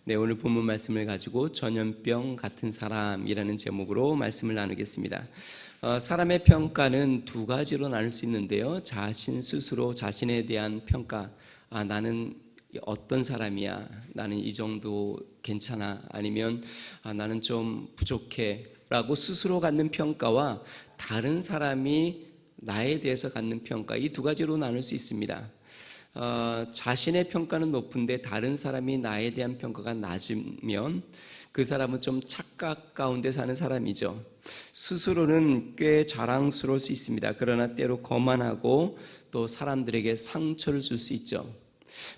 네, 오늘 본문 말씀을 가지고 전염병 같은 사람이라는 제목으로 말씀을 나누겠습니다. 사람의 평가는 두 가지로 나눌 수 있는데요. 자신 스스로 자신에 대한 평가, 나는 어떤 사람이야, 나는 이 정도 괜찮아, 아니면 나는 좀 부족해 라고 스스로 갖는 평가와 다른 사람이 나에 대해서 갖는 평가, 이 두 가지로 나눌 수 있습니다. 자신의 평가는 높은데 다른 사람이 나에 대한 평가가 낮으면 그 사람은 좀 착각 가운데 사는 사람이죠. 스스로는 꽤 자랑스러울 수 있습니다. 그러나 때로 거만하고 또 사람들에게 상처를 줄 수 있죠.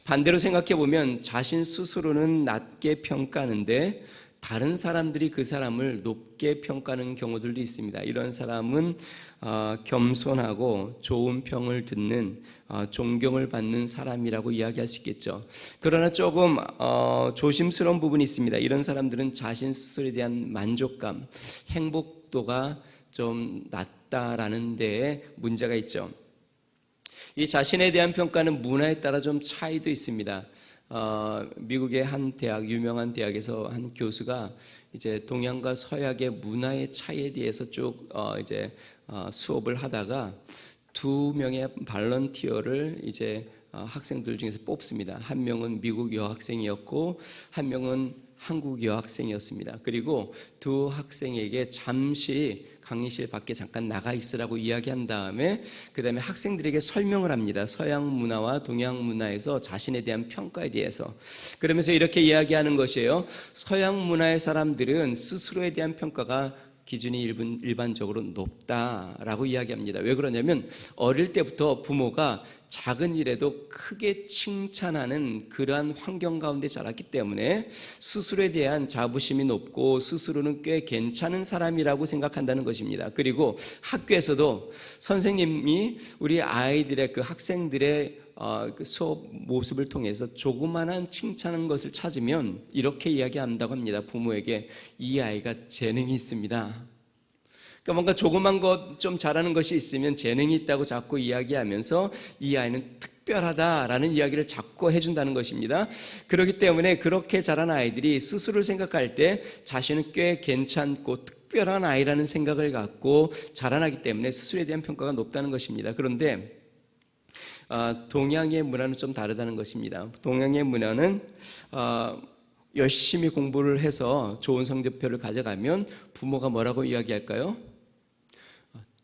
반대로 생각해 보면 자신 스스로는 낮게 평가하는데 다른 사람들이 그 사람을 높게 평가하는 경우들도 있습니다. 이런 사람은 겸손하고 좋은 평을 듣는 존경을 받는 사람이라고 이야기할 수 있겠죠. 그러나 조금 조심스러운 부분이 있습니다. 이런 사람들은 자신 스스로에 대한 만족감, 행복도가 좀 낮다라는 데에 문제가 있죠. 이 자신에 대한 평가는 문화에 따라 좀 차이도 있습니다. 미국의 한 대학, 유명한 대학에서 한 교수가 이제 동양과 서양의 문화의 차이에 대해서 쭉 수업을 하다가 두 명의 발런티어를 이제 학생들 중에서 뽑습니다. 한 명은 미국 여학생이었고 한 명은 한국 여학생이었습니다. 그리고 두 학생에게 잠시 강의실 밖에 잠깐 나가 있으라고 이야기한 다음에 그 다음에 학생들에게 설명을 합니다. 서양 문화와 동양 문화에서 자신에 대한 평가에 대해서. 그러면서 이렇게 이야기하는 것이에요. 서양 문화의 사람들은 스스로에 대한 평가가 기준이 일반적으로 높다라고 이야기합니다. 왜 그러냐면 어릴 때부터 부모가 작은 일에도 크게 칭찬하는 그러한 환경 가운데 자랐기 때문에 스스로에 대한 자부심이 높고 스스로는 꽤 괜찮은 사람이라고 생각한다는 것입니다. 그리고 학교에서도 선생님이 우리 아이들의 그 학생들의 그 수업 모습을 통해서 조그만한 칭찬한 것을 찾으면 이렇게 이야기한다고 합니다. 부모에게 이 아이가 재능이 있습니다. 그러니까 뭔가 조그만 것 좀 잘하는 것이 있으면 재능이 있다고 자꾸 이야기하면서 이 아이는 특별하다라는 이야기를 자꾸 해준다는 것입니다. 그렇기 때문에 그렇게 자란 아이들이 스스로를 생각할 때 자신은 꽤 괜찮고 특별한 아이라는 생각을 갖고 자라나기 때문에 스스로에 대한 평가가 높다는 것입니다. 그런데 동양의 문화는 좀 다르다는 것입니다. 동양의 문화는 열심히 공부를 해서 좋은 성적표를 가져가면 부모가 뭐라고 이야기할까요?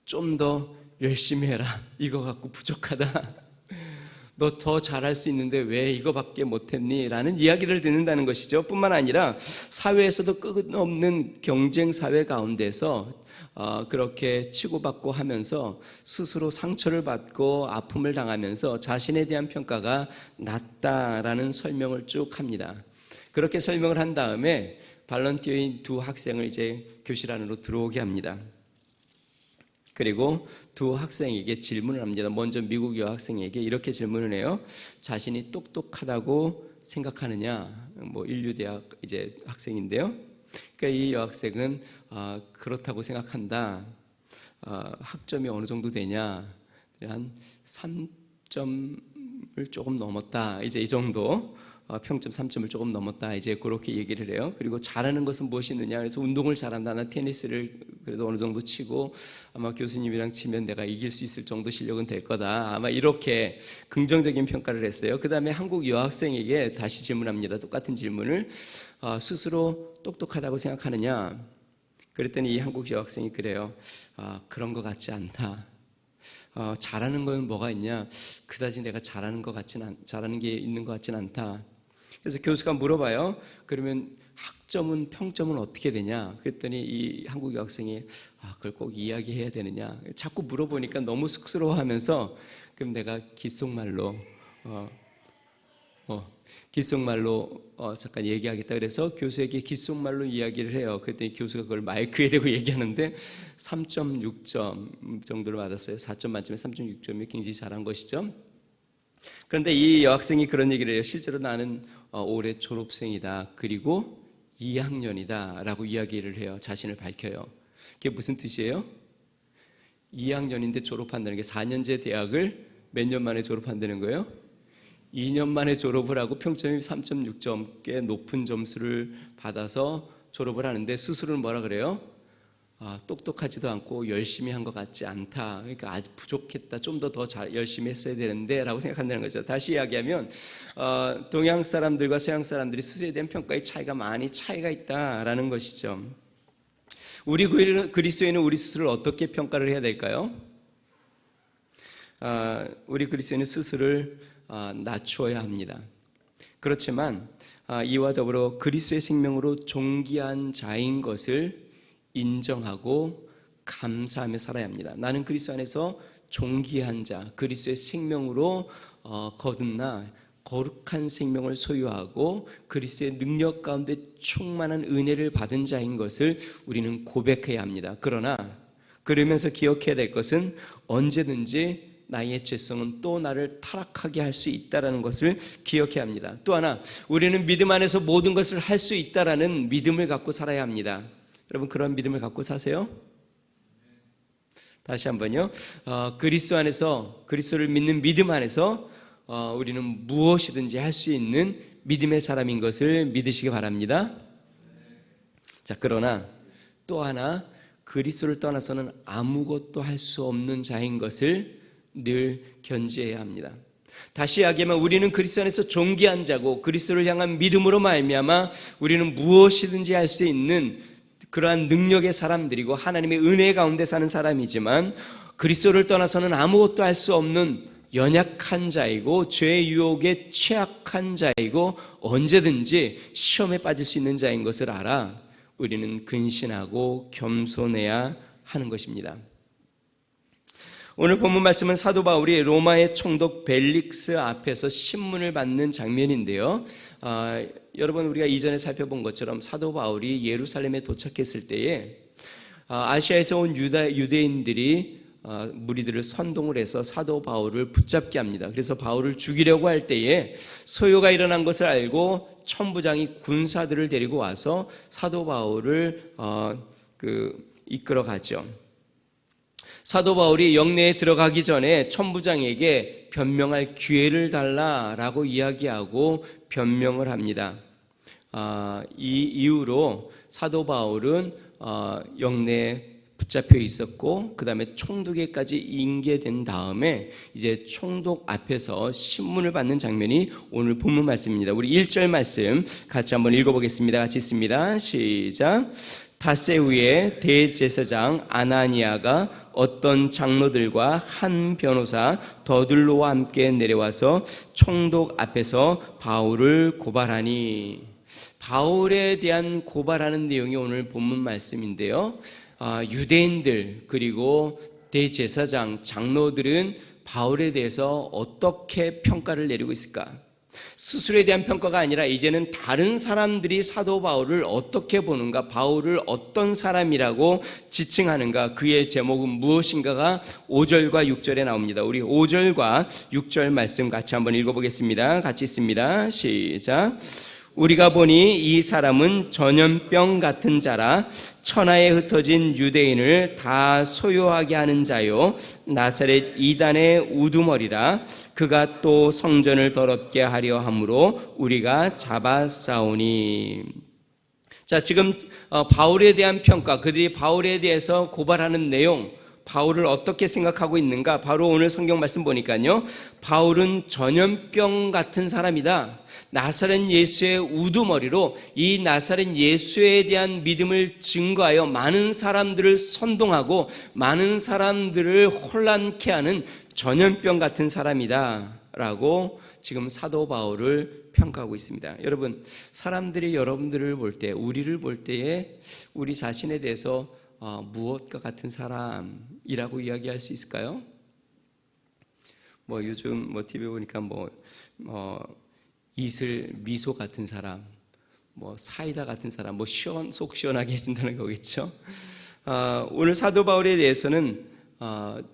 좀 더 열심히 해라. 이거 갖고 부족하다. 너 더 잘할 수 있는데 왜 이거밖에 못했니? 라는 이야기를 듣는다는 것이죠. 뿐만 아니라 사회에서도 끝없는 경쟁 사회 가운데서 그렇게 치고받고 하면서 스스로 상처를 받고 아픔을 당하면서 자신에 대한 평가가 낮다라는 설명을 쭉 합니다. 그렇게 설명을 한 다음에 발런티어인 두 학생을 이제 교실 안으로 들어오게 합니다. 그리고 두 학생에게 질문을 합니다. 먼저 미국 여학생에게 이렇게 질문을 해요. 자신이 똑똑하다고 생각하느냐? 인류대학 이제 학생인데요. 그러니까 이 여학생은 그렇다고 생각한다. 학점이 어느 정도 되냐? 한 3점을 조금 넘었다. 이제 이 정도. 평점 3점을 조금 넘었다. 이제 그렇게 얘기를 해요. 그리고 잘하는 것은 무엇이 있느냐? 그래서 운동을 잘한다. 나 테니스를 그래도 어느 정도 치고 아마 교수님이랑 치면 내가 이길 수 있을 정도 실력은 될 거다. 아마 이렇게 긍정적인 평가를 했어요. 그 다음에 한국 여학생에게 다시 질문합니다. 똑같은 질문을 스스로 똑똑하다고 생각하느냐? 그랬더니 이 한국 여학생이 그래요. 그런 것 같지 않다. 잘하는 건 뭐가 있냐? 그다지 내가 잘하는 게 있는 것 같진 않다. 그래서 교수가 물어봐요. 그러면 학점은 평점은 어떻게 되냐? 그랬더니 이 한국 여학생이 그걸 꼭 이야기해야 되느냐? 자꾸 물어보니까 너무 쑥스러워하면서 그럼 내가 귓속말로 잠깐 얘기하겠다. 그래서 교수에게 귓속말로 이야기를 해요. 그랬더니 교수가 그걸 마이크에 대고 얘기하는데 3.6점 정도를 받았어요. 4점 만점에 3.6점이 굉장히 잘한 것이죠. 그런데 이 여학생이 그런 얘기를 해요. 실제로 나는 올해 졸업생이다. 그리고 2학년이다 라고 이야기를 해요. 자신을 밝혀요. 그게 무슨 뜻이에요? 2학년인데 졸업한다는 게 4년제 대학을 몇 년 만에 졸업한다는 거예요? 2년 만에 졸업을 하고 평점이 3.6점 꽤 높은 점수를 받아서 졸업을 하는데 스스로는 뭐라 그래요? 똑똑하지도 않고 열심히 한 것 같지 않다. 그러니까 아직 부족했다. 좀 더 열심히 했어야 되는데 라고 생각한다는 거죠. 다시 이야기하면 동양 사람들과 서양 사람들이 스스로에 대한 평가의 많이 차이가 있다라는 것이죠. 우리 그리스도인은 우리 스스로를 어떻게 평가를 해야 될까요? 우리 그리스도인은 스스로를 낮추어야 합니다. 그렇지만 이와 더불어 그리스도의 생명으로 존귀한 자인 것을 인정하고 감사하며 살아야 합니다. 나는 그리스도 안에서 존귀한 자, 그리스도의 생명으로 거듭나 거룩한 생명을 소유하고 그리스도의 능력 가운데 충만한 은혜를 받은 자인 것을 우리는 고백해야 합니다. 그러면서 기억해야 될 것은 언제든지 나의 죄성은 또 나를 타락하게 할 수 있다는 것을 기억해야 합니다. 또 하나, 우리는 믿음 안에서 모든 것을 할 수 있다는 믿음을 갖고 살아야 합니다. 여러분, 그런 믿음을 갖고 사세요? 다시 한번요. 그리스도 안에서, 그리스도를 믿는 믿음 안에서 우리는 무엇이든지 할 수 있는 믿음의 사람인 것을 믿으시기 바랍니다. 자, 그러나 또 하나, 그리스도를 떠나서는 아무것도 할 수 없는 자인 것을 늘 견지해야 합니다. 다시 이야기하면 우리는 그리스도 안에서 존귀한 자고 그리스도를 향한 믿음으로 말미암아 우리는 무엇이든지 할 수 있는 그러한 능력의 사람들이고 하나님의 은혜 가운데 사는 사람이지만 그리스도를 떠나서는 아무것도 할 수 없는 연약한 자이고 죄의 유혹에 취약한 자이고 언제든지 시험에 빠질 수 있는 자인 것을 알아 우리는 근신하고 겸손해야 하는 것입니다. 오늘 본문 말씀은 사도 바울이 로마의 총독 벨릭스 앞에서 신문을 받는 장면인데요. 여러분, 우리가 이전에 살펴본 것처럼 사도 바울이 예루살렘에 도착했을 때에 아시아에서 온 유대인들이 무리들을 선동을 해서 사도 바울을 붙잡게 합니다. 그래서 바울을 죽이려고 할 때에 소요가 일어난 것을 알고 천부장이 군사들을 데리고 와서 사도 바울을 이끌어가죠. 사도 바울이 영내에 들어가기 전에 천부장에게 변명할 기회를 달라라고 이야기하고 변명을 합니다. 이 이후로 사도 바울은 영내에 붙잡혀 있었고 그 다음에 총독에까지 인계된 다음에 이제 총독 앞에서 신문을 받는 장면이 오늘 본문 말씀입니다. 우리 1절 말씀 같이 한번 읽어보겠습니다. 같이 읽습니다. 시작. 닷새우의 대제사장 아나니아가 어떤 장로들과 한 변호사 더들로와 함께 내려와서 총독 앞에서 바울을 고발하니, 바울에 대한 고발하는 내용이 오늘 본문 말씀인데요. 유대인들 그리고 대제사장 장로들은 바울에 대해서 어떻게 평가를 내리고 있을까? 스스로에 대한 평가가 아니라 이제는 다른 사람들이 사도 바울을 어떻게 보는가, 바울을 어떤 사람이라고 지칭하는가, 그의 제목은 무엇인가가 5절과 6절에 나옵니다. 우리 5절과 6절 말씀 같이 한번 읽어보겠습니다. 같이 읽습니다. 시작. 우리가 보니 이 사람은 전염병 같은 자라 천하에 흩어진 유대인을 다 소요하게 하는 자요 나사렛 이단의 우두머리라. 그가 또 성전을 더럽게 하려 함으로 우리가 잡아싸우니. 자, 지금 바울에 대한 평가, 그들이 바울에 대해서 고발하는 내용, 바울을 어떻게 생각하고 있는가? 바로 오늘 성경 말씀 보니까요, 바울은 전염병 같은 사람이다. 나사렛 예수의 우두머리로 이 나사렛 예수에 대한 믿음을 증거하여 많은 사람들을 선동하고 많은 사람들을 혼란케 하는 전염병 같은 사람이다 라고 지금 사도 바울을 평가하고 있습니다. 여러분, 사람들이 여러분들을 볼 때, 우리를 볼 때에 우리 자신에 대해서 무엇과 같은 사람이라고 이야기할 수 있을까요? 요즘 TV에 보니까 이슬 미소 같은 사람, 사이다 같은 사람, 속 시원하게 해준다는 거겠죠. 오늘 사도 바울에 대해서는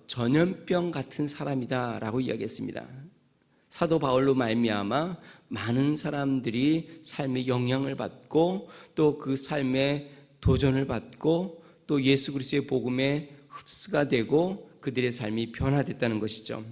전염병 같은 사람이다라고 이야기했습니다. 사도 바울로 말미암아 많은 사람들이 삶의 영향을 받고 또 그 삶에 도전을 받고 또 예수 그리스도의 복음에 흡수가 되고 그들의 삶이 변화됐다는 것이죠.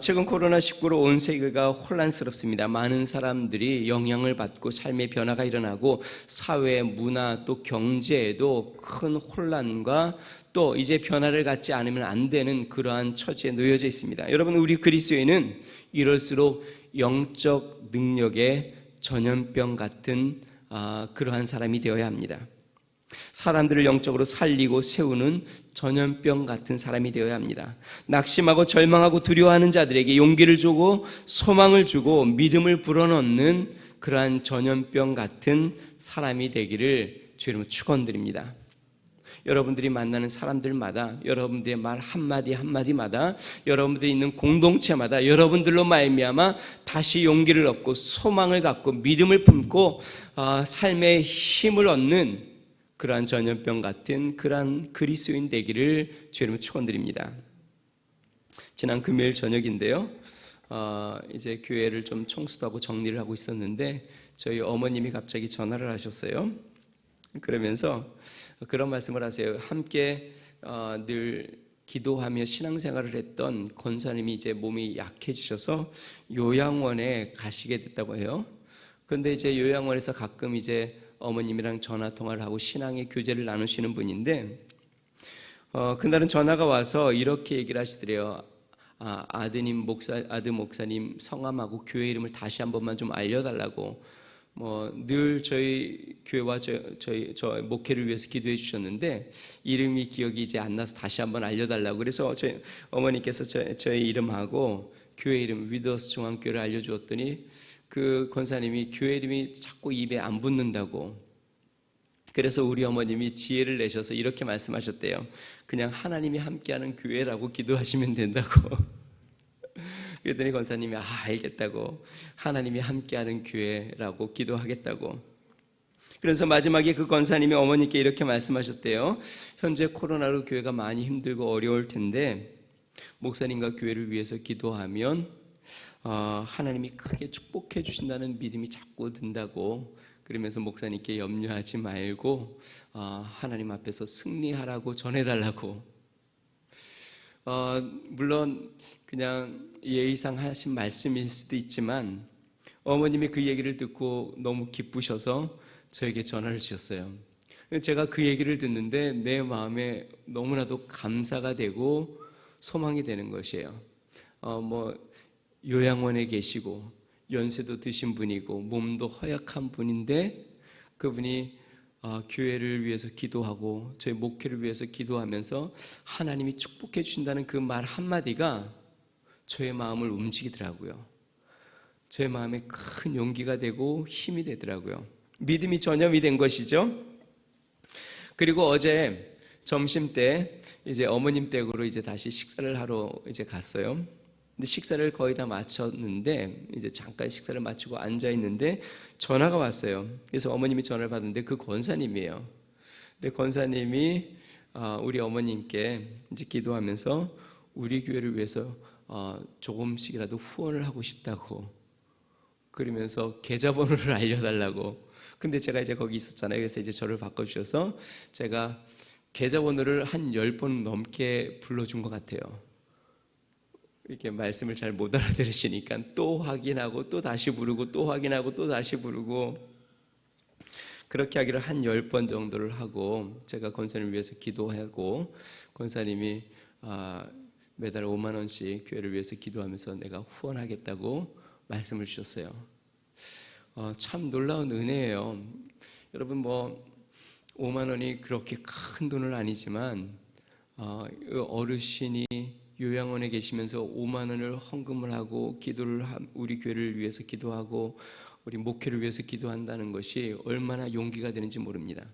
최근 코로나19로 온 세계가 혼란스럽습니다. 많은 사람들이 영향을 받고 삶의 변화가 일어나고 사회, 문화, 또 경제에도 큰 혼란과 또 이제 변화를 갖지 않으면 안 되는 그러한 처지에 놓여져 있습니다. 여러분, 우리 그리스도인은 이럴수록 영적 능력의 전염병 같은 그러한 사람이 되어야 합니다. 사람들을 영적으로 살리고 세우는 전염병 같은 사람이 되어야 합니다. 낙심하고 절망하고 두려워하는 자들에게 용기를 주고 소망을 주고 믿음을 불어넣는 그러한 전염병 같은 사람이 되기를 주의 이름으로 축원드립니다. 여러분들이 만나는 사람들마다, 여러분들의 말 한마디 한마디마다, 여러분들이 있는 공동체마다 여러분들로 말미암아 다시 용기를 얻고 소망을 갖고 믿음을 품고 삶의 힘을 얻는 그러한 전염병 같은 그러한 그리스도인 되기를 주의 이름으로 축원드립니다. 지난 금요일 저녁인데요, 이제 교회를 좀 청소도 하고 정리를 하고 있었는데 저희 어머님이 갑자기 전화를 하셨어요. 그러면서 그런 말씀을 하세요. 함께 늘 기도하며 신앙생활을 했던 권사님이 이제 몸이 약해지셔서 요양원에 가시게 됐다고 해요. 그런데 이제 요양원에서 가끔 이제 어머님이랑 전화 통화를 하고 신앙의 교제를 나누시는 분인데 그날은 전화가 와서 이렇게 얘기를 하시더래요. 아들 목사님 성함하고 교회 이름을 다시 한 번만 좀 알려달라고. 늘 저희 교회와 저 목회를 위해서 기도해 주셨는데 이름이 기억이 이제 안 나서 다시 한번 알려달라고. 그래서 저희 어머니께서 저희 이름하고 교회 이름 위더스 중앙교회를 알려주었더니 그 권사님이 교회 이름이 자꾸 입에 안 붙는다고. 그래서 우리 어머님이 지혜를 내셔서 이렇게 말씀하셨대요. 그냥 하나님이 함께하는 교회라고 기도하시면 된다고. 그랬더니 권사님이 알겠다고, 하나님이 함께하는 교회라고 기도하겠다고. 그래서 마지막에 그 권사님이 어머니께 이렇게 말씀하셨대요. 현재 코로나로 교회가 많이 힘들고 어려울 텐데 목사님과 교회를 위해서 기도하면 하나님이 크게 축복해 주신다는 믿음이 자꾸 든다고. 그러면서 목사님께 염려하지 말고 하나님 앞에서 승리하라고 전해달라고. 물론 그냥 예의상 하신 말씀일 수도 있지만 어머님이 그 얘기를 듣고 너무 기쁘셔서 저에게 전화를 주셨어요. 제가 그 얘기를 듣는데 내 마음에 너무나도 감사가 되고 소망이 되는 것이에요. 요양원에 계시고 연세도 드신 분이고 몸도 허약한 분인데 그분이 교회를 위해서 기도하고 저희 목회를 위해서 기도하면서 하나님이 축복해 주신다는 그 말 한마디가 저의 마음을 움직이더라고요. 저의 마음에 큰 용기가 되고 힘이 되더라고요. 믿음이 전염이 된 것이죠. 그리고 어제 점심 때 이제 어머님 댁으로 이제 다시 식사를 하러 이제 갔어요. 근데 식사를 거의 다 마쳤는데 이제 잠깐 식사를 마치고 앉아 있는데 전화가 왔어요. 그래서 어머님이 전화를 받았는데 그 권사님이에요. 근데 권사님이 우리 어머님께 이제 기도하면서 우리 교회를 위해서 조금씩이라도 후원을 하고 싶다고. 그러면서 계좌번호를 알려달라고. 근데 제가 이제 거기 있었잖아요. 그래서 이제 저를 바꿔주셔서 제가 계좌번호를 한 10번 넘게 불러준 것 같아요. 이렇게 말씀을 잘 못 알아들으시니까 또 확인하고 또 다시 부르고 또 확인하고 또 다시 부르고 그렇게 하기를 한 10번 정도를 하고 제가 권사님을 위해서 기도하고 권사님이 매달 5만 원씩 교회를 위해서 기도하면서 내가 후원하겠다고 말씀을 주셨어요. 참 놀라운 은혜예요. 여러분 5만 원이 그렇게 큰 돈은 아니지만 어르신이 요양원에 계시면서 5만 원을 헌금을 하고 우리 교회를 위해서 기도하고 우리 목회를 위해서 기도한다는 것이 얼마나 용기가 되는지 모릅니다.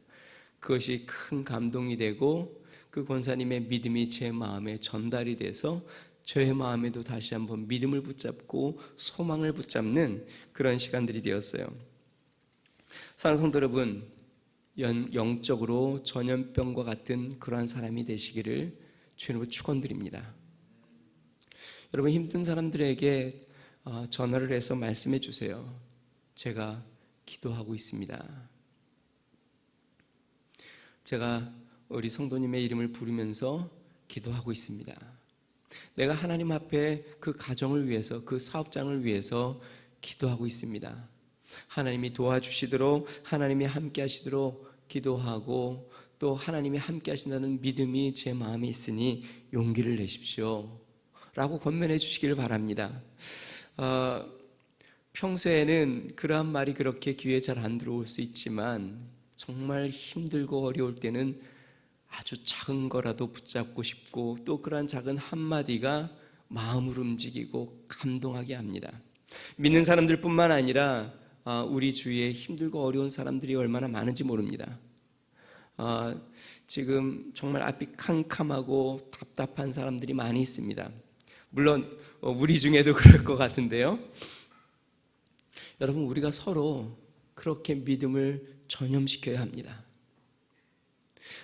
그것이 큰 감동이 되고 그 권사님의 믿음이 제 마음에 전달이 돼서 저의 마음에도 다시 한번 믿음을 붙잡고 소망을 붙잡는 그런 시간들이 되었어요. 사랑하는 성도 여러분, 영적으로 전염병과 같은 그러한 사람이 되시기를 주님으로 축원드립니다. 여러분 힘든 사람들에게 전화를 해서 말씀해 주세요. 제가 기도하고 있습니다. 제가 우리 성도님의 이름을 부르면서 기도하고 있습니다. 내가 하나님 앞에 그 가정을 위해서, 그 사업장을 위해서 기도하고 있습니다. 하나님이 도와주시도록, 하나님이 함께 하시도록 기도하고, 또 하나님이 함께 하신다는 믿음이 제 마음에 있으니 용기를 내십시오 라고 권면해 주시기를 바랍니다. 평소에는 그러한 말이 그렇게 귀에 잘 안 들어올 수 있지만 정말 힘들고 어려울 때는 아주 작은 거라도 붙잡고 싶고, 또 그러한 작은 한마디가 마음을 움직이고 감동하게 합니다. 믿는 사람들뿐만 아니라 우리 주위에 힘들고 어려운 사람들이 얼마나 많은지 모릅니다. 지금 정말 앞이 캄캄하고 답답한 사람들이 많이 있습니다. 물론 우리 중에도 그럴 것 같은데요. 여러분, 우리가 서로 그렇게 믿음을 전염시켜야 합니다.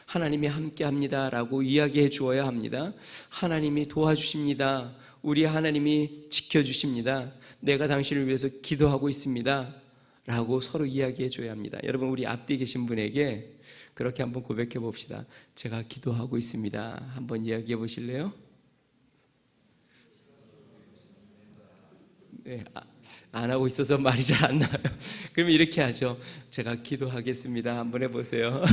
하나님이 함께 합니다 라고 이야기해 주어야 합니다. 하나님이 도와주십니다. 우리 하나님이 지켜주십니다. 내가 당신을 위해서 기도하고 있습니다 라고 서로 이야기해 줘야 합니다. 여러분, 우리 앞뒤 계신 분에게 그렇게 한번 고백해 봅시다. 제가 기도하고 있습니다. 한번 이야기해 보실래요? 네, 안 하고 있어서 말이 잘 안 나와요. 그러면 이렇게 하죠. 제가 기도하겠습니다. 한번 해보세요.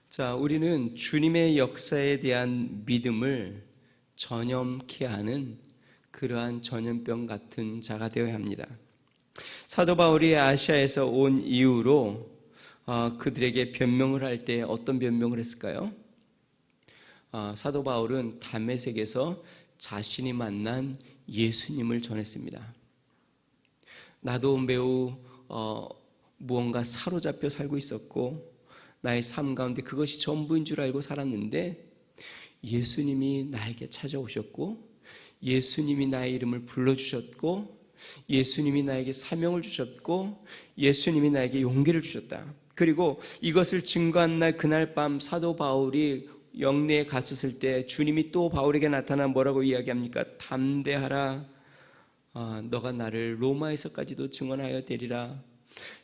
자, 우리는 주님의 역사에 대한 믿음을 전염케 하는 그러한 전염병 같은 자가 되어야 합니다. 사도 바울이 아시아에서 온 이후로 그들에게 변명을 할 때 어떤 변명을 했을까요? 사도 바울은 다메섹에서 자신이 만난 예수님을 전했습니다. 나도 매우 무언가 사로잡혀 살고 있었고 나의 삶 가운데 그것이 전부인 줄 알고 살았는데 예수님이 나에게 찾아오셨고 예수님이 나의 이름을 불러주셨고 예수님이 나에게 사명을 주셨고 예수님이 나에게 용기를 주셨다. 그리고 이것을 증거한 날 그날 밤 사도 바울이 영내에 갇혔을 때 주님이 또 바울에게 나타나 뭐라고 이야기합니까? 담대하라. 너가 나를 로마에서까지도 증언하여 되리라.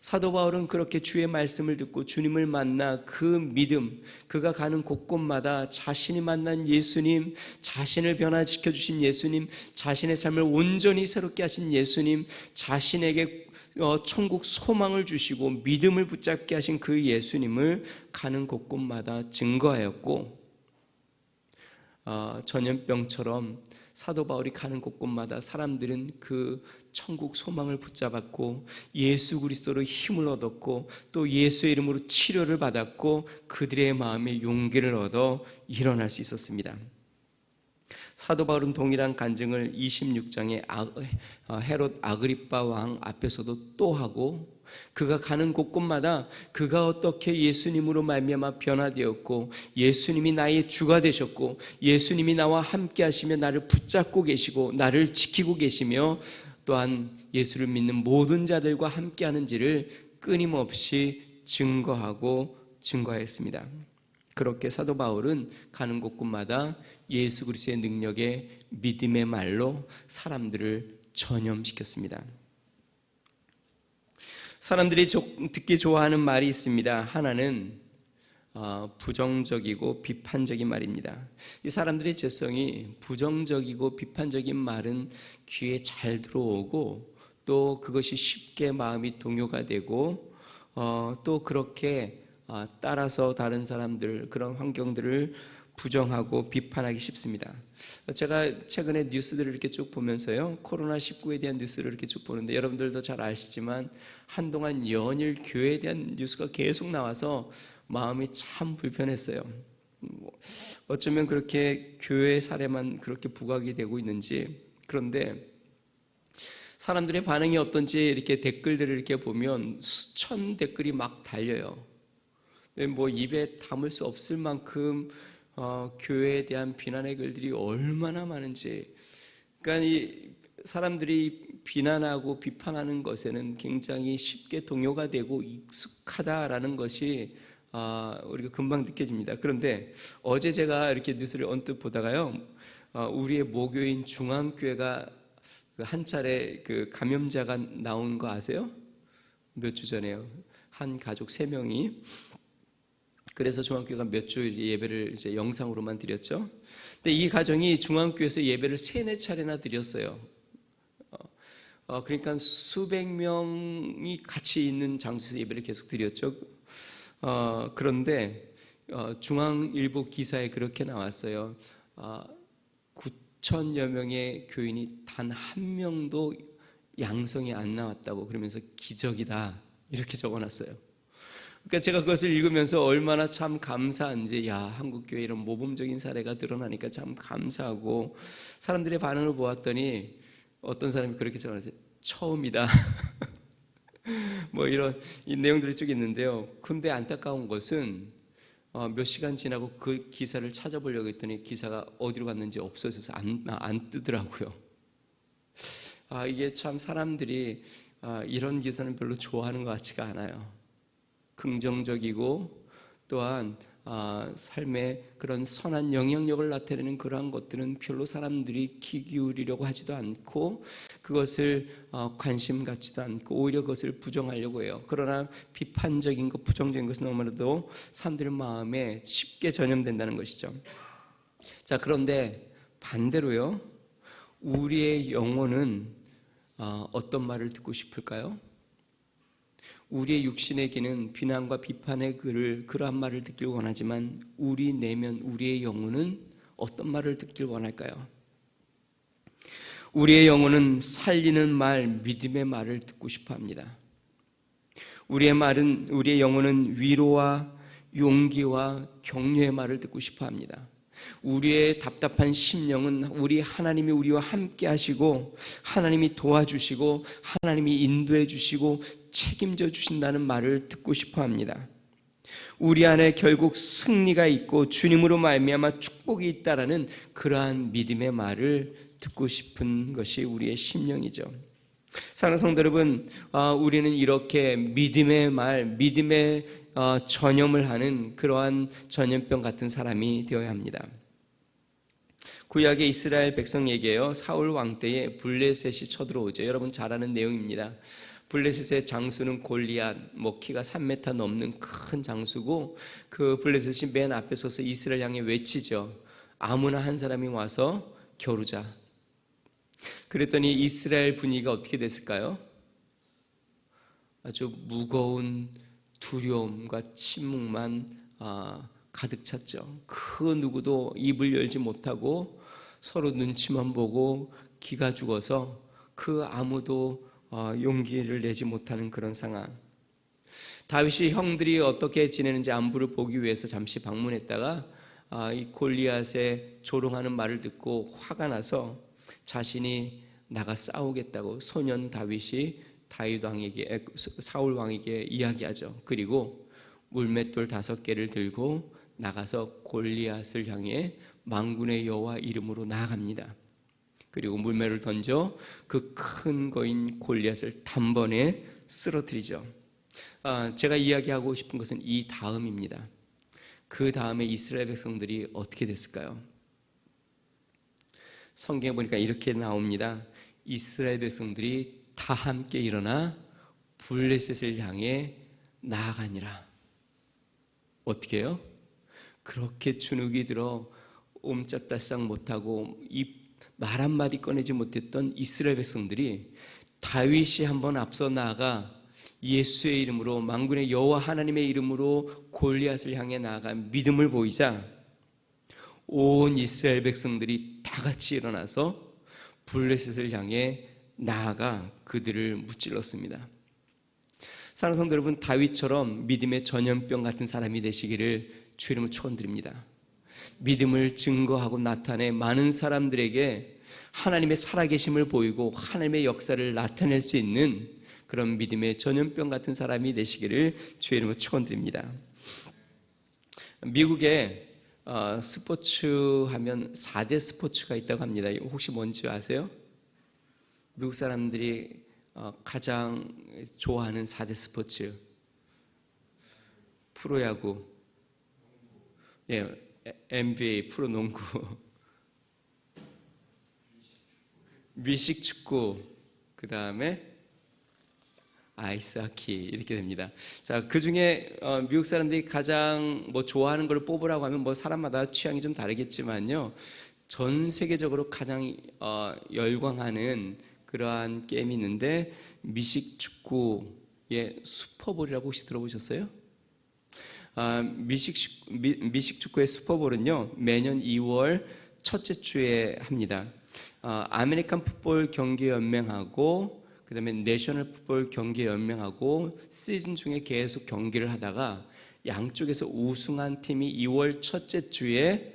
사도 바울은 그렇게 주의 말씀을 듣고 주님을 만나 그 믿음, 그가 가는 곳곳마다 자신이 만난 예수님, 자신을 변화시켜 주신 예수님, 자신의 삶을 온전히 새롭게 하신 예수님, 자신에게 천국 소망을 주시고 믿음을 붙잡게 하신 그 예수님을 가는 곳곳마다 증거하였고, 전염병처럼 사도 바울이 가는 곳곳마다 사람들은 그 천국 소망을 붙잡았고 예수 그리스도로 힘을 얻었고 또 예수의 이름으로 치료를 받았고 그들의 마음에 용기를 얻어 일어날 수 있었습니다. 사도 바울은 동일한 간증을 26장에 헤롯 아그리빠 왕 앞에서도 또 하고, 그가 가는 곳곳마다 그가 어떻게 예수님으로 말미암아 변화되었고 예수님이 나의 주가 되셨고 예수님이 나와 함께 하시며 나를 붙잡고 계시고 나를 지키고 계시며 또한 예수를 믿는 모든 자들과 함께 하는지를 끊임없이 증거하였습니다. 그렇게 사도 바울은 가는 곳곳마다 예수 그리스도의 능력에 믿음의 말로 사람들을 전염시켰습니다. 사람들이 듣기 좋아하는 말이 있습니다. 하나는 부정적이고 비판적인 말입니다. 이 사람들의 죄성이 부정적이고 비판적인 말은 귀에 잘 들어오고 또 그것이 쉽게 마음이 동요가 되고 또 그렇게 따라서 다른 사람들 그런 환경들을 부정하고 비판하기 쉽습니다. 제가 최근에 뉴스들을 이렇게 쭉 보면서요, 코로나19에 대한 뉴스를 이렇게 쭉 보는데 여러분들도 잘 아시지만 한동안 연일 교회에 대한 뉴스가 계속 나와서 마음이 참 불편했어요. 어쩌면 그렇게 교회 사례만 그렇게 부각이 되고 있는지. 그런데 사람들의 반응이 어떤지 이렇게 댓글들을 이렇게 보면 수천 댓글이 막 달려요. 뭐 입에 담을 수 없을 만큼 교회에 대한 비난의 글들이 얼마나 많은지. 그러니까 이 사람들이 비난하고 비판하는 것에는 굉장히 쉽게 동요가 되고 익숙하다라는 것이 우리가 금방 느껴집니다. 그런데 어제 제가 이렇게 뉴스를 언뜻 보다가요, 우리의 모교인 중앙교회가 한 차례 그 감염자가 나온 거 아세요? 몇 주 전에요. 한 가족 3명이 그래서 중앙교회가 몇 주 예배를 이제 영상으로만 드렸죠. 근데 이 가정이 중앙교회에서 예배를 3-4차례나 드렸어요. 그러니까 수백 명이 같이 있는 장소에서 예배를 계속 드렸죠. 그런데 중앙일보 기사에 그렇게 나왔어요. 9천여 명의 교인이 단 한 명도 양성이 안 나왔다고, 그러면서 기적이다 이렇게 적어놨어요. 그러니까 제가 그것을 읽으면서 얼마나 참 감사한지, 한국교회 이런 모범적인 사례가 드러나니까 참 감사하고, 사람들의 반응을 보았더니 어떤 사람이 그렇게 적어놨어요. 처음이다. 뭐 이런 이 내용들이 쭉 있는데요. 근데 안타까운 것은 몇 시간 지나고 그 기사를 찾아보려고 했더니 기사가 어디로 갔는지 없어져서 안 뜨더라고요. 이게 참 사람들이 이런 기사는 별로 좋아하는 것 같지가 않아요. 긍정적이고 또한 삶에 그런 선한 영향력을 나타내는 그러한 것들은 별로 사람들이 귀 기울이려고 하지도 않고 그것을 관심 갖지도 않고 오히려 그것을 부정하려고 해요. 그러나 비판적인 것, 부정적인 것은 너무나도 사람들의 마음에 쉽게 전염된다는 것이죠. 자, 그런데 반대로요, 우리의 영혼은 어떤 말을 듣고 싶을까요? 우리의 육신의 귀는 비난과 비판의 그러한 말을 듣길 원하지만 우리 내면, 우리의 영혼은 어떤 말을 듣길 원할까요? 우리의 영혼은 살리는 말, 믿음의 말을 듣고 싶어 합니다. 우리의 영혼은 위로와 용기와 격려의 말을 듣고 싶어 합니다. 우리의 답답한 심령은 하나님이 우리와 함께 하시고 하나님이 도와주시고 하나님이 인도해 주시고 책임져 주신다는 말을 듣고 싶어 합니다. 우리 안에 결국 승리가 있고 주님으로 말미암아 축복이 있다라는 그러한 믿음의 말을 듣고 싶은 것이 우리의 심령이죠. 사랑하는 성도 여러분, 우리는 이렇게 믿음의 말, 믿음의 전염을 하는 그러한 전염병 같은 사람이 되어야 합니다. 구약의 이스라엘 백성에게요, 사울 왕 때에 블레셋이 쳐들어오죠. 여러분 잘 아는 내용입니다. 블레셋의 장수는 골리앗, 키가 3m 넘는 큰 장수고, 그 블레셋이 맨 앞에 서서 이스라엘 향해 외치죠. 아무나 한 사람이 와서 겨루자. 그랬더니 이스라엘 분위기가 어떻게 됐을까요? 아주 무거운 두려움과 침묵만 가득 찼죠. 그 누구도 입을 열지 못하고 서로 눈치만 보고 기가 죽어서 그 아무도 용기를 내지 못하는 그런 상황. 다윗이 형들이 어떻게 지내는지 안부를 보기 위해서 잠시 방문했다가 이 골리앗의 조롱하는 말을 듣고 화가 나서 자신이 나가 싸우겠다고 소년 다윗이 사울 왕에게 이야기하죠. 그리고 물맷돌 5개를 들고 나가서 골리앗을 향해 만군의 여호와 이름으로 나아갑니다. 그리고 물매를 던져 그 큰 거인 골리앗을 단번에 쓰러뜨리죠. 제가 이야기하고 싶은 것은 이 다음입니다. 그 다음에 이스라엘 백성들이 어떻게 됐을까요? 성경에 보니까 이렇게 나옵니다. 이스라엘 백성들이 다 함께 일어나 블레셋을 향해 나아가니라. 어떻게 해요? 그렇게 주눅이 들어 옴짝달싹 못하고 말 한마디 꺼내지 못했던 이스라엘 백성들이 다윗이 한번 앞서 나아가 예수의 이름으로, 만군의 여호와 하나님의 이름으로 골리앗을 향해 나아가 믿음을 보이자 온 이스라엘 백성들이 다 같이 일어나서 블레셋을 향해 나아가 그들을 무찔렀습니다. 사랑하는 성도 여러분, 다윗처럼 믿음의 전염병 같은 사람이 되시기를 주의 이름으로 축원드립니다. 믿음을 증거하고 나타내 많은 사람들에게 하나님의 살아계심을 보이고 하나님의 역사를 나타낼 수 있는 그런 믿음의 전염병 같은 사람이 되시기를 주의 이름으로 축원드립니다. 미국에 스포츠 하면 4대 스포츠가 있다고 합니다. 혹시 뭔지 아세요? 미국 사람들이 가장 좋아하는 4대 스포츠. 프로야구, NBA, 프로농구, 미식축구, 그 다음에 아이스하키 이렇게 됩니다. 자, 그 중에 미국 사람들이 가장 뭐 좋아하는 걸 뽑으라고 하면 뭐 사람마다 취향이 좀 다르겠지만요, 전 세계적으로 가장 열광하는 그러한 게임이 있는데, 미식 축구의 슈퍼볼이라고 혹시 들어보셨어요? 미식 축구의 슈퍼볼은요, 매년 2월 첫째 주에 합니다. 아메리칸 풋볼 경기 연맹하고 그다음에 내셔널 풋볼 경기 연맹하고 시즌 중에 계속 경기를 하다가 양쪽에서 우승한 팀이 2월 첫째 주에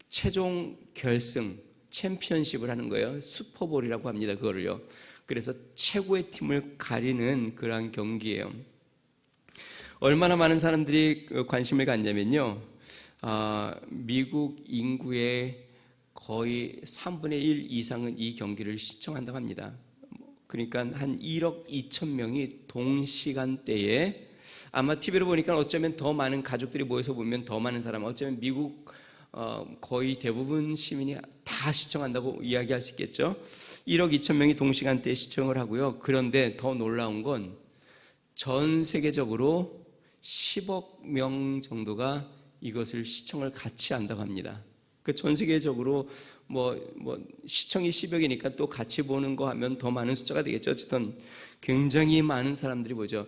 최종 결승 챔피언십을 하는 거예요. 슈퍼볼이라고 합니다. 그거를요. 그래서 최고의 팀을 가리는 그러한 경기예요. 얼마나 많은 사람들이 관심을 갖냐면요, 미국 인구의 거의 3분의 1 이상은 이 경기를 시청한다고 합니다. 그러니까 한 1억 2천 명이 동시간대에, 아마 TV로 보니까 어쩌면 더 많은 가족들이 모여서 보면 더 많은 사람, 어쩌면 미국 거의 대부분 시민이 다 시청한다고 이야기할 수 있겠죠. 1억 2천 명이 동시간대에 시청을 하고요. 그런데 더 놀라운 건 전 세계적으로 10억 명 정도가 이것을 시청을 같이 한다고 합니다. 그 전 세계적으로 뭐 시청이 10억이니까 또 같이 보는 거 하면 더 많은 숫자가 되겠죠. 어쨌든 굉장히 많은 사람들이 보죠.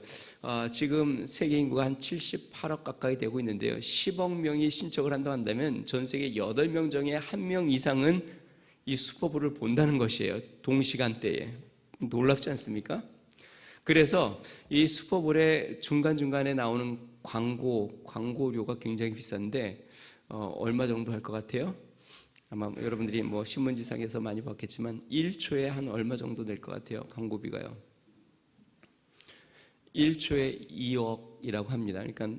지금 세계 인구가 한 78억 가까이 되고 있는데요, 10억 명이 신청을 한다면 전 세계 8명 중에 1명 이상은 이 슈퍼볼을 본다는 것이에요. 동시간대에. 놀랍지 않습니까? 그래서 이 슈퍼볼의 중간중간에 나오는 광고료가 굉장히 비싼데, 얼마 정도 할 것 같아요? 아마 여러분들이 뭐 신문지상에서 많이 봤겠지만 1초에 한 얼마 정도 될 것 같아요? 광고비가요. 1초에 2억이라고 합니다. 그러니까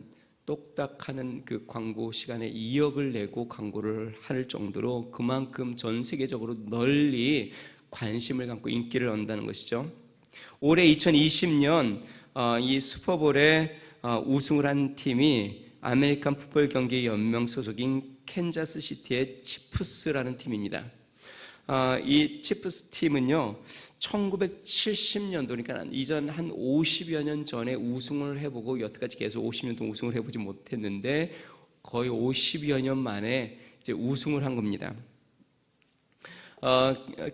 똑딱하는 그 광고 시간에 2억을 내고 광고를 할 정도로 그만큼 전 세계적으로 널리 관심을 갖고 인기를 얻는다는 것이죠. 올해 2020년 이 슈퍼볼에 우승을 한 팀이 아메리칸 풋볼 경기 연맹 소속인 캔자스 시티의 치프스라는 팀입니다. 이 치프스 팀은요, 1970년도, 그러니까 이전 한 50여 년 전에 우승을 해보고 여태까지 계속 50년 동안 우승을 해보지 못했는데 거의 50여 년 만에 이제 우승을 한 겁니다.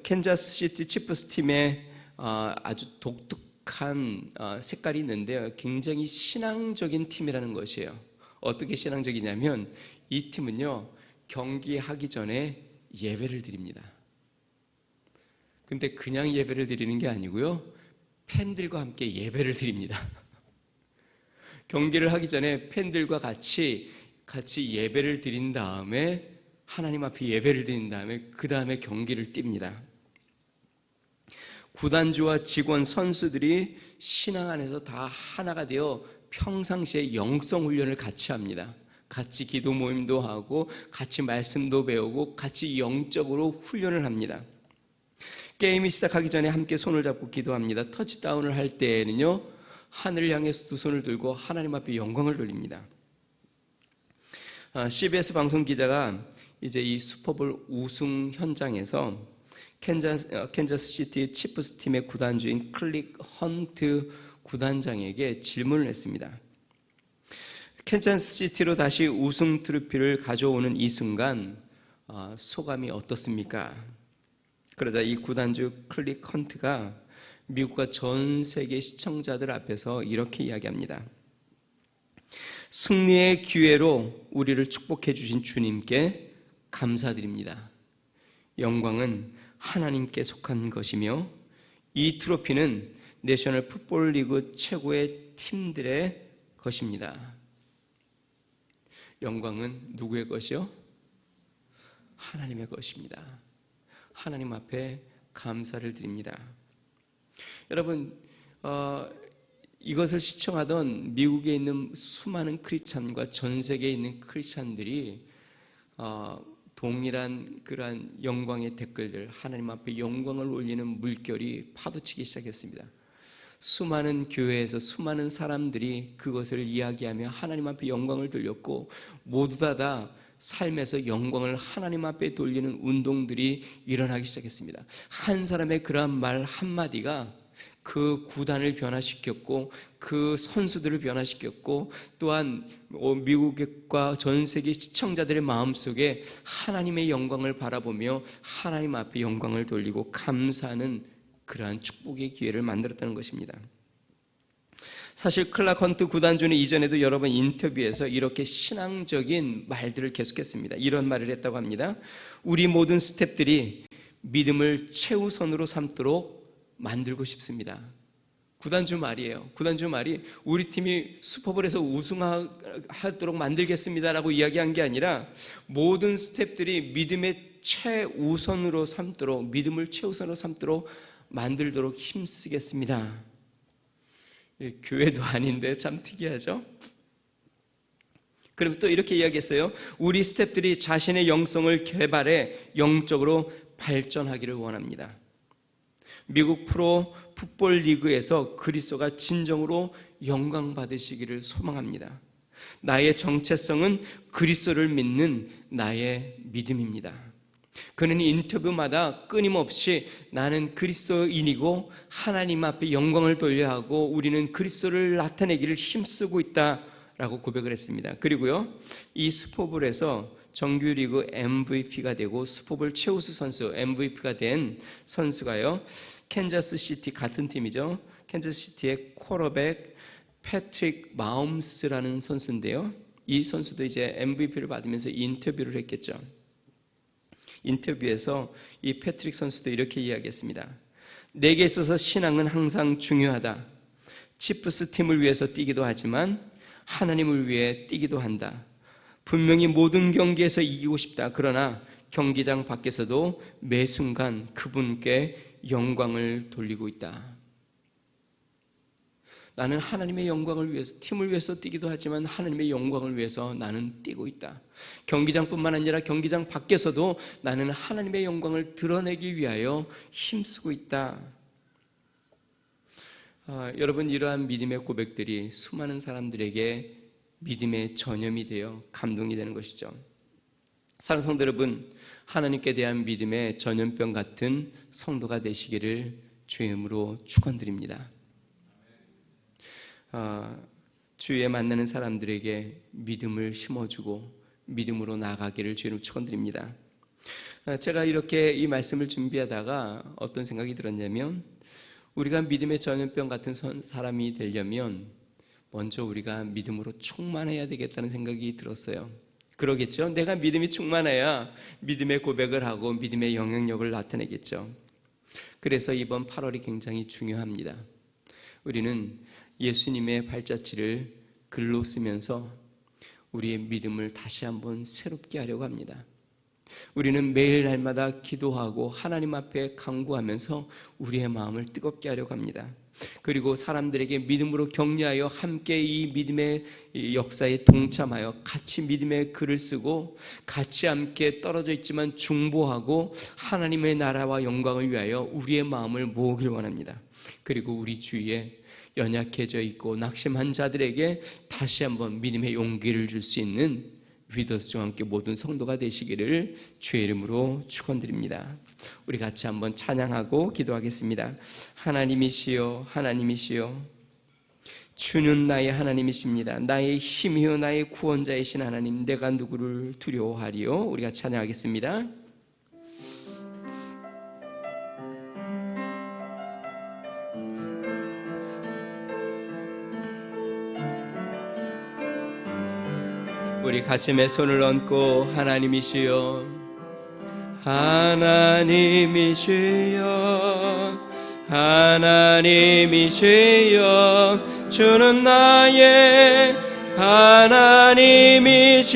캔자스 시티 치프스 팀의 아주 독특한 색깔이 있는데요, 굉장히 신앙적인 팀이라는 것이에요. 어떻게 신앙적이냐면 이 팀은요, 경기하기 전에 예배를 드립니다. 근데 그냥 예배를 드리는 게 아니고요, 팬들과 함께 예배를 드립니다. 경기를 하기 전에 팬들과 같이 예배를 드린 다음에, 하나님 앞에 예배를 드린 다음에 그 다음에 경기를 띱니다. 구단주와 직원, 선수들이 신앙 안에서 다 하나가 되어 평상시에 영성 훈련을 같이 합니다. 같이 기도 모임도 하고 같이 말씀도 배우고 같이 영적으로 훈련을 합니다. 게임이 시작하기 전에 함께 손을 잡고 기도합니다. 터치다운을 할 때에는요, 하늘을 향해서 두 손을 들고 하나님 앞에 영광을 돌립니다. CBS 방송 기자가 이제 이 슈퍼볼 우승 현장에서 캔자스 시티 치프스 팀의 구단주인 클릭 헌트 구단장에게 질문을 했습니다. 캔자스 시티로 다시 우승 트로피를 가져오는 이 순간 소감이 어떻습니까? 그러자 이 구단주 클릭 헌트가 미국과 전 세계 시청자들 앞에서 이렇게 이야기합니다. 승리의 기회로 우리를 축복해 주신 주님께 감사드립니다. 영광은 하나님께 속한 것이며 이 트로피는 내셔널 풋볼 리그 최고의 팀들의 것입니다. 영광은 누구의 것이요? 하나님의 것입니다. 하나님 앞에 감사를 드립니다. 여러분, 이것을 시청하던 미국에 있는 수많은 크리스찬과 전 세계에 있는 크리스찬들이 동일한 그러한 영광의 댓글들, 하나님 앞에 영광을 올리는 물결이 파도치기 시작했습니다. 수많은 교회에서 수많은 사람들이 그것을 이야기하며 하나님 앞에 영광을 돌렸고, 모두 다 삶에서 영광을 하나님 앞에 돌리는 운동들이 일어나기 시작했습니다. 한 사람의 그러한 말 한마디가 그 구단을 변화시켰고 그 선수들을 변화시켰고 또한 미국과 전 세계 시청자들의 마음속에 하나님의 영광을 바라보며 하나님 앞에 영광을 돌리고 감사하는 그러한 축복의 기회를 만들었다는 것입니다. 사실 클락 헌트 구단주는 이전에도 여러 번 인터뷰에서 이렇게 신앙적인 말들을 계속했습니다. 이런 말을 했다고 합니다. 우리 모든 스태프들이 믿음을 최우선으로 삼도록 만들고 싶습니다. 구단주 말이에요. 구단주 말이 우리 팀이 슈퍼볼에서 우승하도록 만들겠습니다라고 이야기한 게 아니라 모든 스태프들이 믿음의 최우선으로 삼도록, 믿음을 최우선으로 삼도록 만들도록 힘쓰겠습니다. 교회도 아닌데 참 특이하죠? 그리고 또 이렇게 이야기했어요. 우리 스태프들이 자신의 영성을 개발해 영적으로 발전하기를 원합니다. 미국 프로 풋볼 리그에서 그리스도가 진정으로 영광 받으시기를 소망합니다. 나의 정체성은 그리스도를 믿는 나의 믿음입니다. 그는 인터뷰마다 끊임없이 나는 그리스도인이고 하나님 앞에 영광을 돌려야 하고 우리는 그리스도를 나타내기를 힘쓰고 있다라고 고백을 했습니다. 그리고요, 이 슈퍼볼에서 정규리그 MVP가 되고 슈퍼볼 최우수 선수 MVP가 된 선수가요, 캔자스시티 같은 팀이죠. 캔자스시티의 쿼터백 패트릭 마홈스라는 선수인데요. 이 선수도 이제 MVP를 받으면서 인터뷰를 했겠죠. 인터뷰에서 이 패트릭 선수도 이렇게 이야기했습니다. 내게 있어서 신앙은 항상 중요하다. 치프스 팀을 위해서 뛰기도 하지만 하나님을 위해 뛰기도 한다. 분명히 모든 경기에서 이기고 싶다. 그러나 경기장 밖에서도 매 순간 그분께 영광을 돌리고 있다. 나는 하나님의 영광을 위해서, 팀을 위해서 뛰기도 하지만 하나님의 영광을 위해서 나는 뛰고 있다. 경기장뿐만 아니라 경기장 밖에서도 나는 하나님의 영광을 드러내기 위하여 힘쓰고 있다. 여러분, 이러한 믿음의 고백들이 수많은 사람들에게 믿음의 전염이 되어 감동이 되는 것이죠. 사랑하는 성도 여러분, 하나님께 대한 믿음의 전염병 같은 성도가 되시기를 주의 이름으로 축원드립니다. 주위에 만나는 사람들에게 믿음을 심어주고 믿음으로 나아가기를 주의로 축원드립니다. 제가 이렇게 이 말씀을 준비하다가 어떤 생각이 들었냐면, 우리가 믿음의 전염병 같은 사람이 되려면 먼저 우리가 믿음으로 충만해야 되겠다는 생각이 들었어요. 그러겠죠? 내가 믿음이 충만해야 믿음의 고백을 하고 믿음의 영향력을 나타내겠죠. 그래서 이번 8월이 굉장히 중요합니다. 우리는 예수님의 발자취를 글로 쓰면서 우리의 믿음을 다시 한번 새롭게 하려고 합니다. 우리는 매일 날마다 기도하고 하나님 앞에 간구하면서 우리의 마음을 뜨겁게 하려고 합니다. 그리고 사람들에게 믿음으로 격려하여 함께 이 믿음의 역사에 동참하여 같이 믿음의 글을 쓰고 같이 함께 떨어져 있지만 중보하고 하나님의 나라와 영광을 위하여 우리의 마음을 모으길 원합니다. 그리고 우리 주위에 연약해져 있고 낙심한 자들에게 다시 한번 믿음의 용기를 줄 수 있는 위더스와 함께 모든 성도가 되시기를 주의 이름으로 축원드립니다. 우리 같이 한번 찬양하고 기도하겠습니다. 하나님이시여, 하나님이시여, 주는 나의 하나님이십니다. 나의 힘이요 나의 구원자이신 하나님, 내가 누구를 두려워하리요? 우리가 찬양하겠습니다. 우리 가슴에 손을 얹고 하나님이시여, 하나님이시여, 하나님이시여, 주는 나의 하나님이시로다.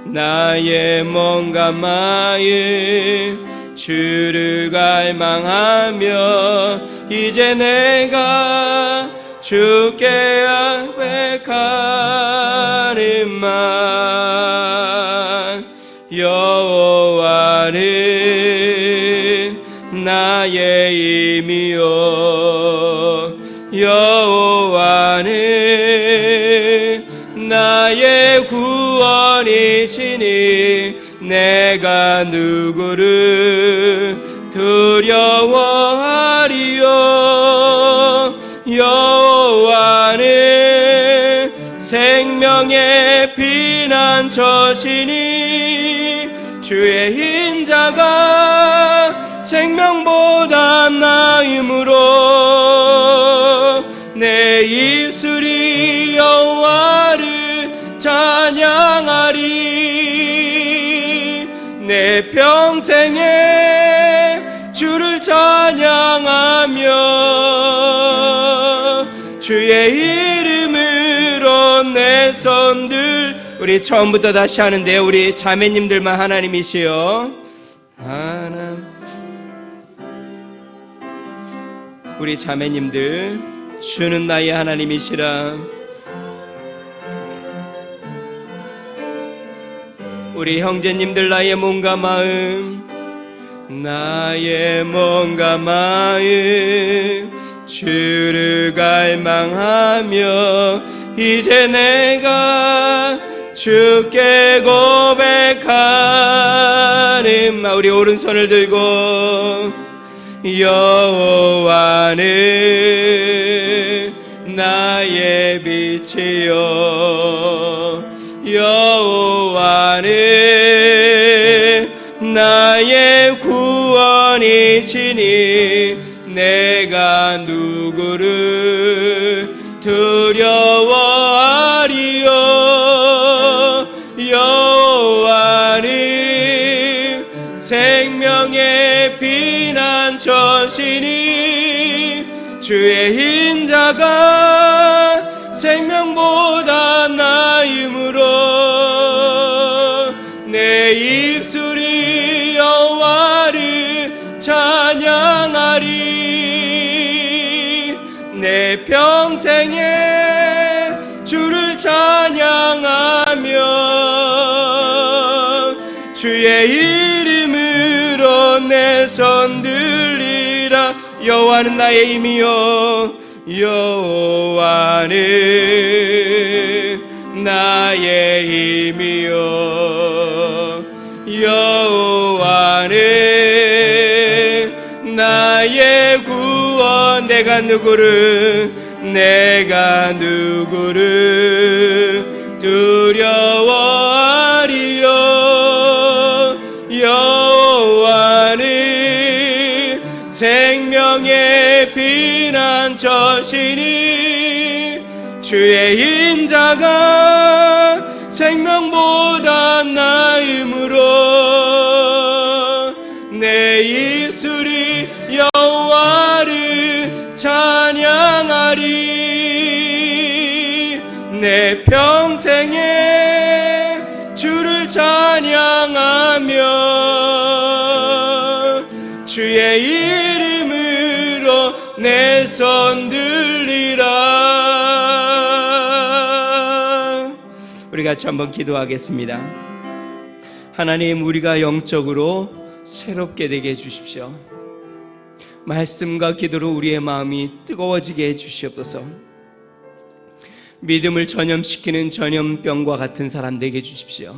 나의 몸과 마음 주를 갈망하며 이제 내가 주께 앞에 가림만 여호와는 나의 힘이요 여호와는 나의 구원이시니 내가 누구를 두려워하리요. 여호와는 생명의 피난처시니 주의 인자가 생명보다 나음으로 내 입술이 여호와를 찬양하리. 내 평생에 주를 찬양하며 주의 이름으로 내 손들. 우리 처음부터 다시 하는데요, 우리 자매님들만 하나님이시여. 우리 자매님들, 주는 나의 하나님이시라. 우리 형제님들, 나의 몸과 마음, 나의 몸과 마음 주를 갈망하며 이제 내가 주께 고백하는. 우리 오른손을 들고 여호와는 나의 빛이요, 여호와는 나의 구원이시니 내가 누구를 두려워하리요. 여호와는 생명의 피난처시니 주의 인자가 생명보다 나음으로 내 입술이 여호와를 찬양하리. 내 평생에 주를 찬양하며 주의 이름으로 내 손 들리라. 여호와는 나의 힘이요, 여호와는 나의 힘이요, 여호와는 나의 구원. 내가 누구를 두려워하리요. 여호와는 생명의 피난처시니 주의 인자가 생명보다 나음으로 내 입술이 여호와를 찬양하리. 내 평생에 주를 찬양하며 주의 이름으로 내 손 들리라. 우리 같이 한번 기도하겠습니다. 하나님, 우리가 영적으로 새롭게 되게 해주십시오. 말씀과 기도로 우리의 마음이 뜨거워지게 해주시옵소서. 믿음을 전염시키는 전염병과 같은 사람 되게 해주십시오.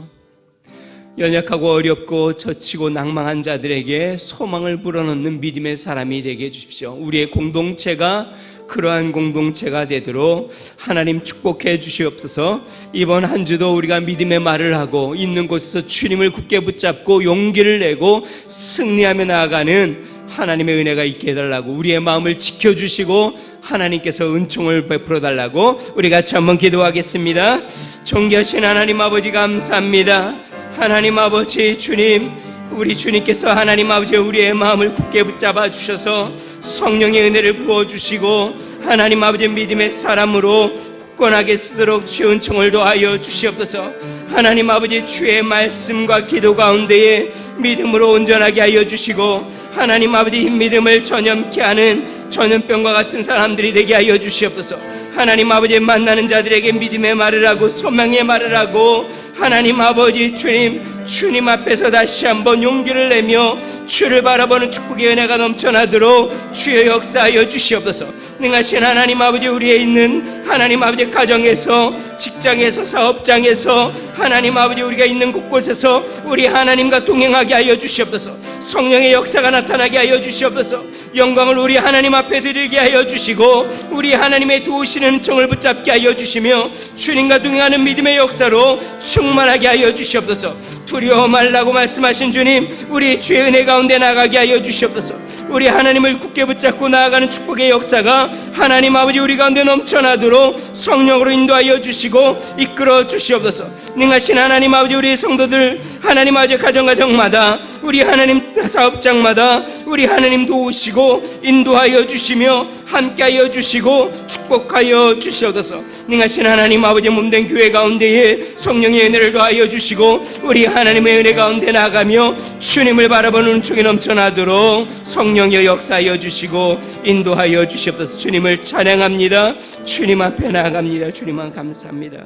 연약하고 어렵고 젖히고 낭망한 자들에게 소망을 불어넣는 믿음의 사람이 되게 해주십시오. 우리의 공동체가 그러한 공동체가 되도록 하나님 축복해 주시옵소서. 이번 한 주도 우리가 믿음의 말을 하고 있는 곳에서 주님을 굳게 붙잡고 용기를 내고 승리하며 나아가는 하나님의 은혜가 있게 해달라고, 우리의 마음을 지켜주시고 하나님께서 은총을 베풀어 달라고 우리 같이 한번 기도하겠습니다. 존귀하신 하나님 아버지, 감사합니다. 하나님 아버지, 주님, 우리 주님께서 하나님 아버지 우리의 마음을 굳게 붙잡아 주셔서 성령의 은혜를 부어주시고 하나님 아버지 믿음의 사람으로 굳건하게 쓰도록 주의 은총을 더하여 주시옵소서. 하나님 아버지, 주의 말씀과 기도 가운데에 믿음으로 온전하게 하여 주시고 하나님 아버지 이 믿음을 전염케 하는 전염병과 같은 사람들이 되게 하여 주시옵소서. 하나님 아버지, 만나는 자들에게 믿음의 말을 하고 소망의 말을 하고 하나님 아버지 주님 앞에서 다시 한번 용기를 내며 주를 바라보는 축복의 은혜가 넘쳐나도록 주의 역사하여 주시옵소서. 능하신 하나님 아버지, 우리의 있는 하나님 아버지 가정에서, 직장에서, 사업장에서 하나님 아버지, 우리가 있는 곳곳에서 우리 하나님과 동행하게 하여 주시옵소서. 성령의 역사가 나타나게 하여 주시옵소서. 영광을 우리 하나님 앞에 드리게 하여 주시고, 우리 하나님의 도우시는 은총을 붙잡게 하여 주시며, 주님과 동행하는 믿음의 역사로 충만하게 하여 주시옵소서. 두려워 말라고 말씀하신 주님, 우리 주의 은혜 가운데 나가게 하여 주시옵소서. 우리 하나님을 굳게 붙잡고 나아가는 축복의 역사가 하나님 아버지 우리 가운데 넘쳐나도록 성령으로 인도하여 주시고 이끌어 주시옵소서. 능하신 하나님 아버지, 우리 성도들 하나님 아버지 가정마다, 우리 하나님 사업장마다 우리 하나님 도우시고 인도하여 주시며 함께하여 주시고 축복하여 주시옵소서. 능하신 하나님 아버지, 몸된 교회 가운데에 성령의 은혜를 더하여 주시고 우리 하나님의 은혜 가운데 나가며 주님을 바라보는 은총이 넘쳐나도록 성령의 역사하여 주시고 인도하여 주시옵소서. 주님을 찬양합니다. 주님 앞에 나아갑니다. 주님만 감사합니다.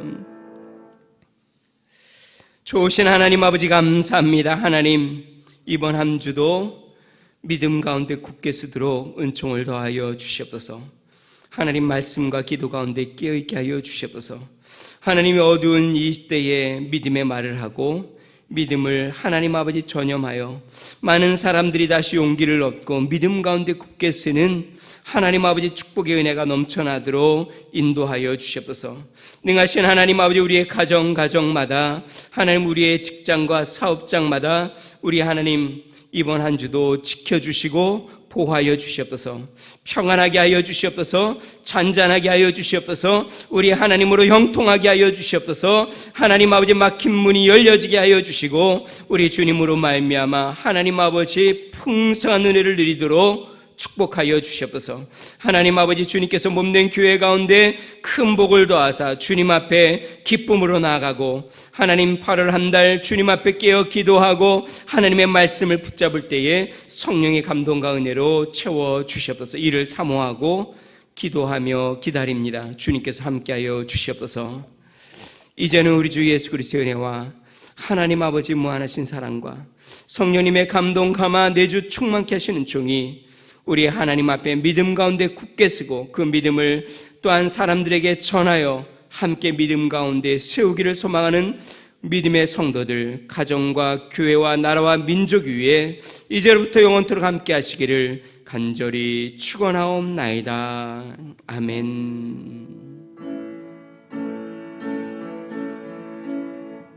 좋으신 하나님 아버지 감사합니다. 하나님, 이번 한 주도 믿음 가운데 굳게 서도록 은총을 더하여 주시옵소서. 하나님 말씀과 기도 가운데 깨어있게 하여 주시옵소서. 하나님이 어두운 이 시대에 믿음의 말을 하고 믿음을 하나님 아버지 전염하여 많은 사람들이 다시 용기를 얻고 믿음 가운데 굳게 서는 하나님 아버지 축복의 은혜가 넘쳐나도록 인도하여 주시옵소서. 능하신 하나님 아버지, 우리의 가정마다, 하나님 우리의 직장과 사업장마다 우리 하나님 이번 한 주도 지켜주시고 보호하여 주시옵소서. 평안하게 하여 주시옵소서. 잔잔하게 하여 주시옵소서. 우리 하나님으로 형통하게 하여 주시옵소서. 하나님 아버지 막힌 문이 열려지게 하여 주시고 우리 주님으로 말미암아 하나님 아버지 풍성한 은혜를 누리도록 축복하여 주시옵소서. 하나님 아버지, 주님께서 몸된 교회 가운데 큰 복을 더하사 주님 앞에 기쁨으로 나아가고 하나님 8월 한 달 주님 앞에 깨어 기도하고 하나님의 말씀을 붙잡을 때에 성령의 감동과 은혜로 채워 주시옵소서. 이를 사모하고 기도하며 기다립니다. 주님께서 함께하여 주시옵소서. 이제는 우리 주 예수 그리스도의 은혜와 하나님 아버지 무한하신 사랑과 성령님의 감동 감화 내주 충만케 하시는 종이 우리 하나님 앞에 믿음 가운데 굳게 서고 그 믿음을 또한 사람들에게 전하여 함께 믿음 가운데 세우기를 소망하는 믿음의 성도들, 가정과 교회와 나라와 민족 위에 이제로부터 영원토록 함께 하시기를 간절히 축원하옵나이다. 아멘.